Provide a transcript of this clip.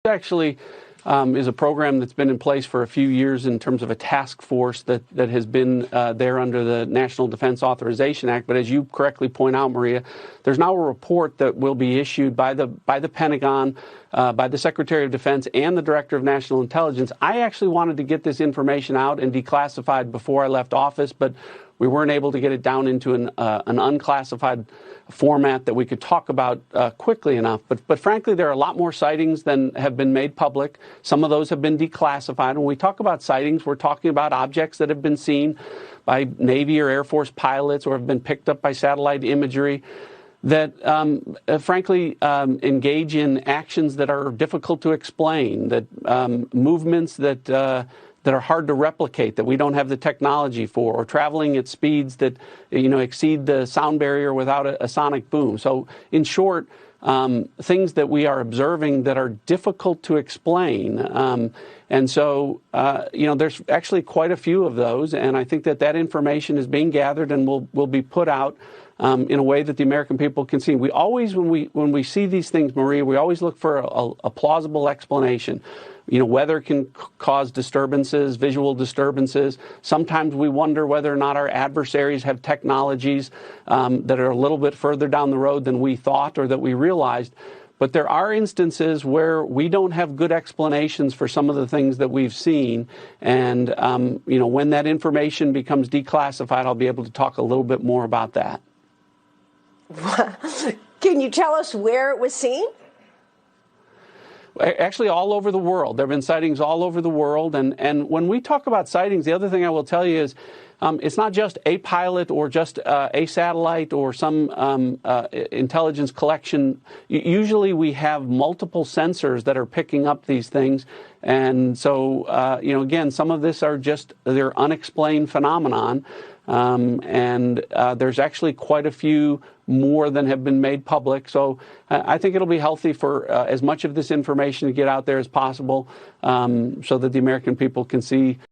Actually is a program that's been in place for a few years in terms of a task force that has been there under the National Defense Authorization Act. But as you correctly point out, Maria, there's now a report that will be issued by the Pentagon, by the Secretary of Defense and the Director of National Intelligence. I actually wanted to get this information out and declassified before I left office, but we weren't able to get it down into an unclassified format that we could talk about quickly enough. But frankly, there are a lot more sightings than have been made public. Some of those have been declassified. When we talk about sightings, we're talking about objects that have been seen by Navy or Air Force pilots or have been picked up by satellite imagery that, frankly, engage in actions that are difficult to explain, that movements that are hard to replicate, that we don't have the technology for, or traveling at speeds that, exceed the sound barrier without a sonic boom. So, in short, things that we are observing that are difficult to explain. And so, there's actually quite a few of those, and I think that information is being gathered and will be put out in a way that the American people can see. We always, when we see these things, Maria, we always look for a plausible explanation. Weather can cause disturbances, visual disturbances. Sometimes we wonder whether or not our adversaries have technologies that are a little bit further down the road than we thought or that we realized. But there are instances where we don't have good explanations for some of the things that we've seen. And, when that information becomes declassified, I'll be able to talk a little bit more about that. Can you tell us where it was seen? Actually, all over the world. There have been sightings all over the world. And when we talk about sightings, the other thing I will tell you is it's not just a pilot or just a satellite or some intelligence collection. Usually we have multiple sensors that are picking up these things. And so, again, some of this are just they're unexplained phenomenon. There's actually quite a few more than have been made public. So I think it'll be healthy for as much of this information to get out there as possible so that the American people can see